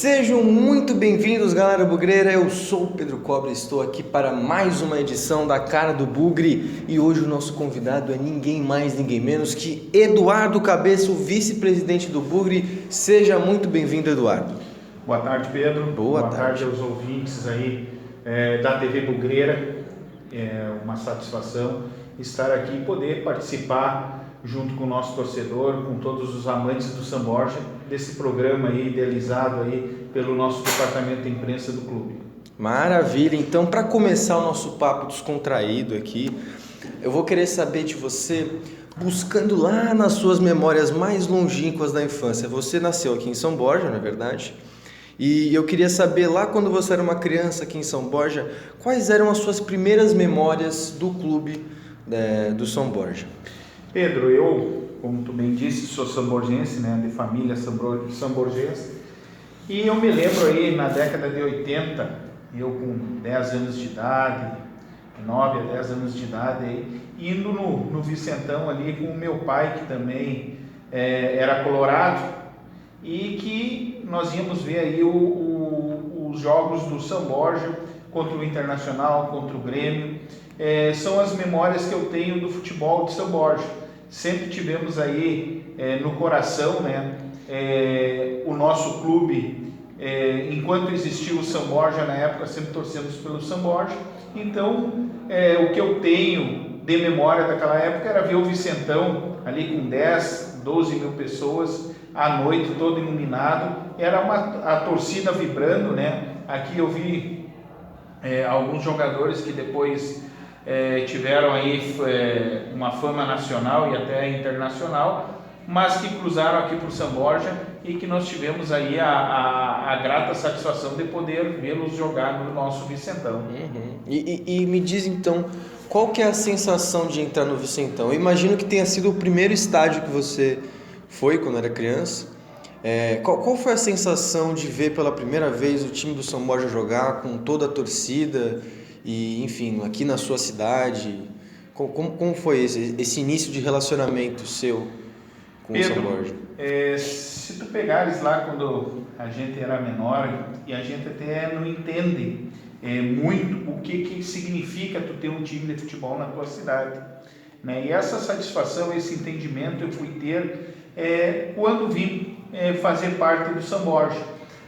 Sejam muito bem-vindos, galera bugreira. Eu sou o Pedro Cobra e estou aqui para mais uma edição da Cara do Bugre. E hoje o nosso convidado é ninguém mais, ninguém menos que Eduardo Cabeça, o vice-presidente do Bugre. Seja muito bem-vindo, Eduardo. Boa tarde, Pedro. Boa tarde aos ouvintes aí da TV Bugreira. É uma satisfação estar aqui e poder participar junto com o nosso torcedor, com todos os amantes do São Borja, desse programa aí idealizado aí pelo nosso departamento de imprensa do clube. Maravilha! Então, para começar o nosso papo descontraído aqui, eu vou querer saber de você, buscando lá nas suas memórias mais longínquas da infância. Você nasceu aqui em São Borja, não é verdade? E eu queria saber, lá quando você era uma criança aqui em São Borja, quais eram as suas primeiras memórias do clube do São Borja? Pedro, eu, como tu bem disse, sou samborgense, né, de família samborgense, e eu me lembro aí na década de 80, eu com 10 anos de idade, 9 a 10 anos de idade, aí, indo no Vicentão ali com o meu pai, que também era colorado, e que nós íamos ver aí os jogos do São Borja contra o Internacional, contra o Grêmio. São as memórias que eu tenho do futebol de São Borja. Sempre tivemos aí no coração, né, o nosso clube, enquanto existiu o São Borja na época, sempre torcemos pelo São Borja. Então, o que eu tenho de memória daquela época era ver o Vicentão ali com 10, 12 mil pessoas à noite, todo iluminado, era a torcida vibrando, né? Aqui eu vi alguns jogadores que depois tiveram aí uma fama nacional e até internacional, mas que cruzaram aqui por São Borja e que nós tivemos aí a grata satisfação de poder vê-los jogar no nosso Vicentão. Uhum. E me diz então, qual que é a sensação de entrar no Vicentão? Eu imagino que tenha sido o primeiro estádio que você foi quando era criança. Qual foi a sensação de ver pela primeira vez o time do São Borja jogar com toda a torcida e, enfim, aqui na sua cidade? Como foi esse início de relacionamento seu com Pedro, o São Borja? Se tu pegares lá quando a gente era menor, e a gente até não entende muito o que significa tu ter um time de futebol na tua cidade, né? E essa satisfação, esse entendimento eu fui ter quando vim fazer parte do São Borja.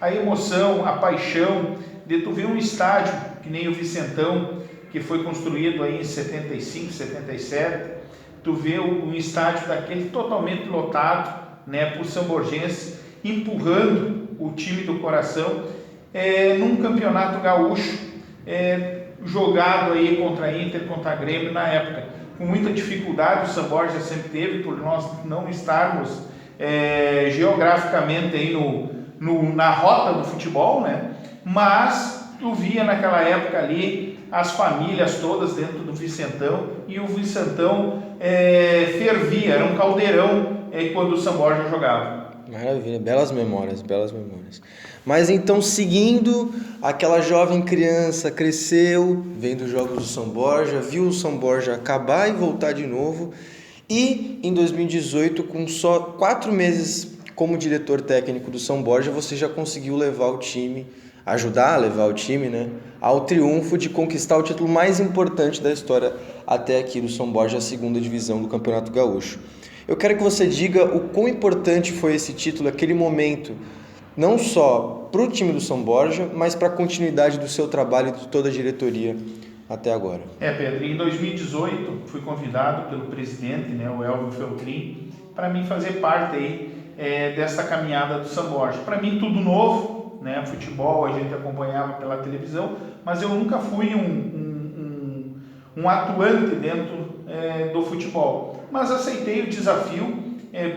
A emoção, a paixão de tu ver um estádio que nem o Vicentão, que foi construído aí em 75, 77, tu vê um estádio daquele totalmente lotado, né, por samborgense, empurrando o time do coração num campeonato gaúcho, jogado aí contra a Inter, contra a Grêmio na época, com muita dificuldade. O São Borja sempre teve, por nós não estarmos geograficamente aí na rota do futebol, né? Mas tu via naquela época ali as famílias todas dentro do Vicentão, e o Vicentão fervia, era um caldeirão quando o São Borja jogava. Maravilha, belas memórias, belas memórias. Mas então, seguindo, aquela jovem criança cresceu, vendo os jogos do São Borja, viu o São Borja acabar e voltar de novo, e em 2018, com só 4 meses como diretor técnico do São Borja, você já conseguiu levar o time, ajudar a levar o time, né, ao triunfo de conquistar o título mais importante da história até aqui do São Borja, a segunda divisão do Campeonato Gaúcho. Eu quero que você diga o quão importante foi esse título, aquele momento, não só para o time do São Borja, mas para a continuidade do seu trabalho e de toda a diretoria até agora. Pedro, em 2018 fui convidado pelo presidente, né, o Elvio Feltrin, para mim fazer parte aí dessa caminhada do São Borja. Para mim tudo novo, né, futebol a gente acompanhava pela televisão, mas eu nunca fui um atuante dentro do futebol. Mas aceitei o desafio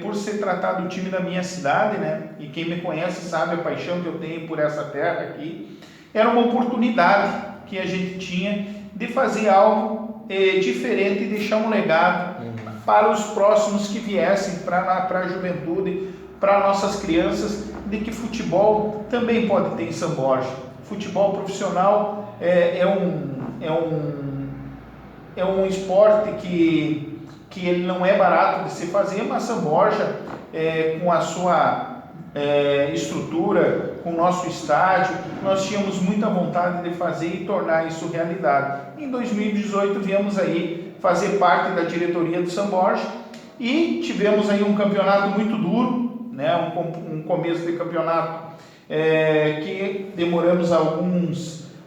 por ser tratado do time da minha cidade, né? E quem me conhece sabe a paixão que eu tenho por essa terra aqui. Era uma oportunidade que a gente tinha de fazer algo diferente e deixar um legado para os próximos que viessem, para a juventude, para nossas crianças, de que futebol também pode ter em São Borja. Futebol profissional é um esporte que ele não é barato de se fazer, mas São Borja, com a sua estrutura, com o nosso estádio. Nós tínhamos muita vontade de fazer e tornar isso realidade. Em 2018 viemos aí fazer parte da diretoria do São Borja e tivemos aí um campeonato muito duro, né? um começo de campeonato que demoramos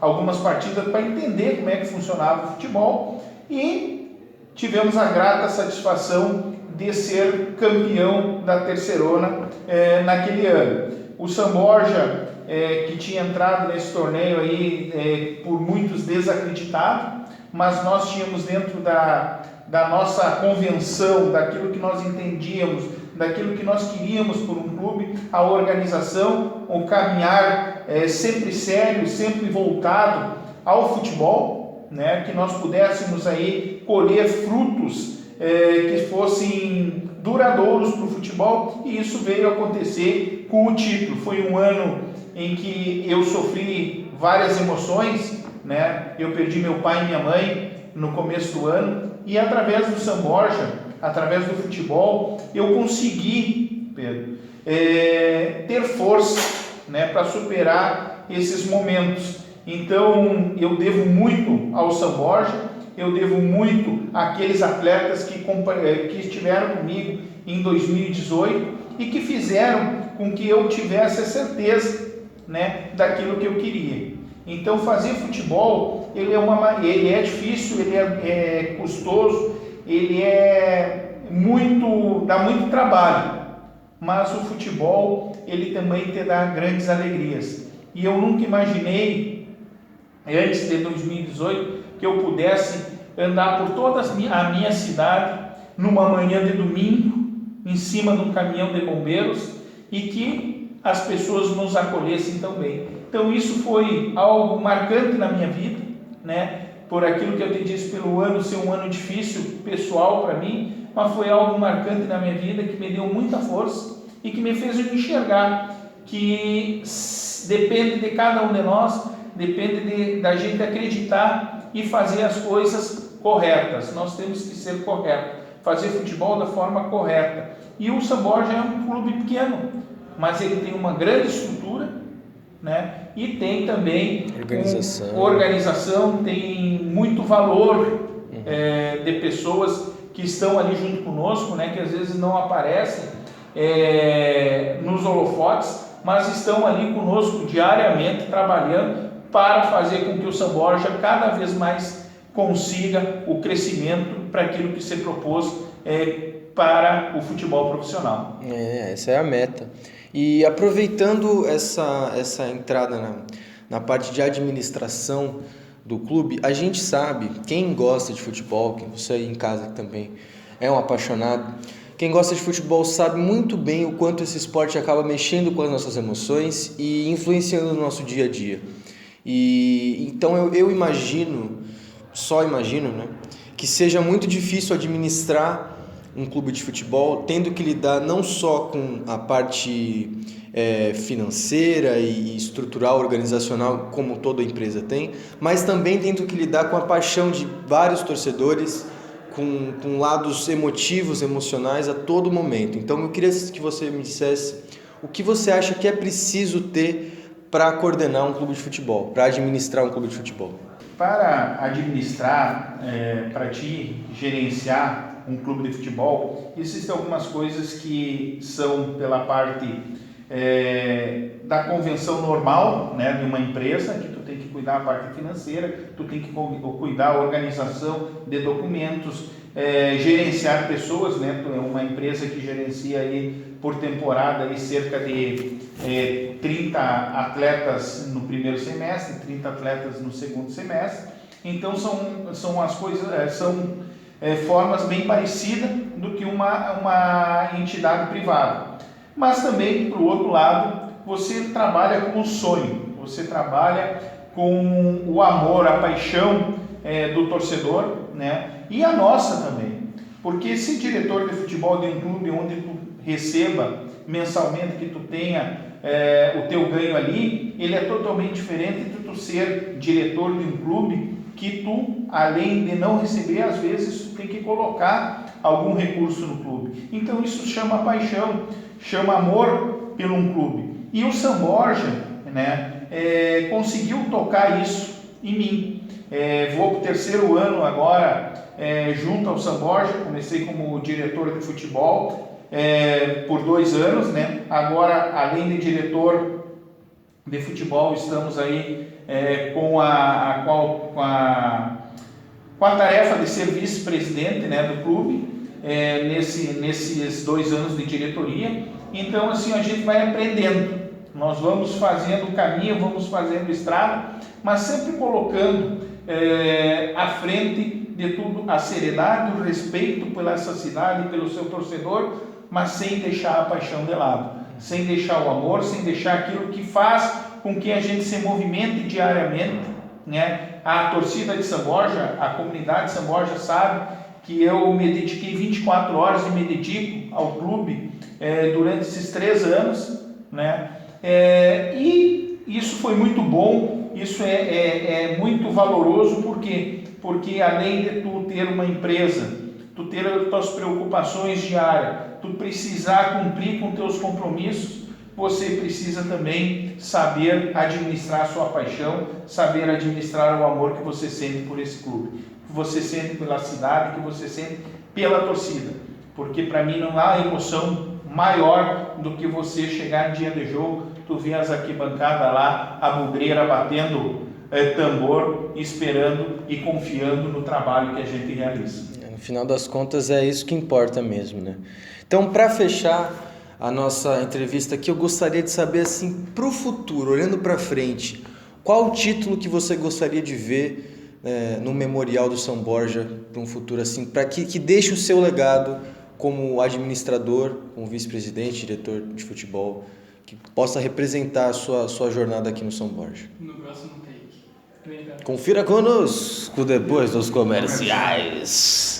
algumas partidas para entender como é que funcionava o futebol e tivemos a grata satisfação de ser campeão da Terceirona naquele ano. O São Borja, que tinha entrado nesse torneio aí por muitos desacreditado, mas nós tínhamos dentro da nossa convenção, daquilo que nós entendíamos, daquilo que nós queríamos por um clube, a organização, o caminhar sempre sério, sempre voltado ao futebol, né? Que nós pudéssemos aí colher frutos que fossem duradouros para o futebol, e isso veio acontecer com o título. Foi um ano em que eu sofri várias emoções, né? Eu perdi meu pai e minha mãe no começo do ano, e através do São Borja, através do futebol, eu consegui, Pedro, ter força, né, para superar esses momentos. Então eu devo muito ao São Borja, eu devo muito àqueles atletas que estiveram comigo em 2018 e que fizeram com que eu tivesse a certeza, né, daquilo que eu queria. Então fazer futebol, ele é difícil, ele é custoso, ele dá muito trabalho, mas o futebol, ele também te dá grandes alegrias. E eu nunca imaginei, antes de 2018, que eu pudesse andar por toda a minha cidade numa manhã de domingo, em cima de um caminhão de bombeiros, e que as pessoas nos acolhessem tão bem. Então isso foi algo marcante na minha vida, né? Por aquilo que eu te disse, pelo ano ser um ano difícil pessoal para mim, mas foi algo marcante na minha vida que me deu muita força e que me fez enxergar que depende de cada um de nós, depende da gente acreditar e fazer as coisas corretas. Nós temos que ser corretos, fazer futebol da forma correta. E o São Borja é um clube pequeno, mas ele tem uma grande estrutura, né? E tem também organização, tem muito valor de pessoas que estão ali junto conosco, né? Que às vezes não aparecem nos holofotes, mas estão ali conosco diariamente trabalhando para fazer com que o São Borja cada vez mais consiga o crescimento para aquilo que se propôs para o futebol profissional. Essa é a meta. E aproveitando essa entrada na parte de administração do clube, a gente sabe, quem gosta de futebol, quem você aí em casa também é um apaixonado, quem gosta de futebol sabe muito bem o quanto esse esporte acaba mexendo com as nossas emoções e influenciando no nosso dia a dia. E então eu imagino, né, que seja muito difícil administrar um clube de futebol, tendo que lidar não só com a parte financeira e estrutural, organizacional, como toda empresa tem, mas também tendo que lidar com a paixão de vários torcedores, com lados emotivos, emocionais a todo momento. Então eu queria que você me dissesse o que você acha que é preciso ter para coordenar um clube de futebol, para administrar um clube de futebol. Para administrar, para te gerenciar um clube de futebol, existem algumas coisas que são pela parte da convenção normal, né, de uma empresa, que tu tem que cuidar da parte financeira, tu tem que cuidar da organização de documentos, gerenciar pessoas, né? Tu é uma empresa que gerencia aí por temporada aí cerca de 30 atletas no primeiro semestre, 30 atletas no segundo semestre. Então são as coisas, formas bem parecidas do que uma entidade privada. Mas também, por outro lado, você trabalha com o sonho, você trabalha com o amor, a paixão do torcedor, né? E a nossa também. Porque se diretor de futebol de um clube onde tu receba mensalmente, que tu tenha o teu ganho ali, ele é totalmente diferente de tu ser diretor de um clube que tu, além de não receber, às vezes tu tem que colocar algum recurso no clube. Então isso chama paixão, chama amor por um clube. E o São Borja, né, conseguiu tocar isso em mim. Vou para o terceiro ano agora junto ao São Borja. Comecei como diretor de futebol por 2 anos, né? Agora, além de diretor de futebol, estamos aí com a tarefa de ser vice-presidente, né, do clube, nesses 2 anos de diretoria. Então, assim, a gente vai aprendendo. Nós vamos fazendo o caminho, vamos fazendo estrada, mas sempre colocando à frente de tudo a seriedade, o respeito pela essa cidade, pelo seu torcedor, mas sem deixar a paixão de lado, sem deixar o amor, sem deixar aquilo que faz com que a gente se movimente diariamente, né? A torcida de São Borja, a comunidade de São Borja sabe que eu me dediquei 24 horas e me dedico ao clube durante esses 3 anos, né? E isso foi muito bom, isso é muito valoroso, porque além de tu ter uma empresa, tu ter as tuas preocupações diárias, tu precisar cumprir com teus compromissos, você precisa também saber administrar a sua paixão, saber administrar o amor que você sente por esse clube, que você sente pela cidade, que você sente pela torcida, porque para mim não há emoção maior do que você chegar em dia de jogo, tu vê as arquibancadas lá, a bugreira batendo tambor, esperando e confiando no trabalho que a gente realiza. No final das contas é isso que importa mesmo, né? Então, para fechar a nossa entrevista aqui, eu gostaria de saber, assim, para o futuro, olhando para frente, qual o título que você gostaria de ver no Memorial do São Borja para um futuro, assim, para que deixe o seu legado como administrador, como vice-presidente, diretor de futebol, que possa representar a sua jornada aqui no São Borja. No próximo take. Confira conosco depois dos comerciais.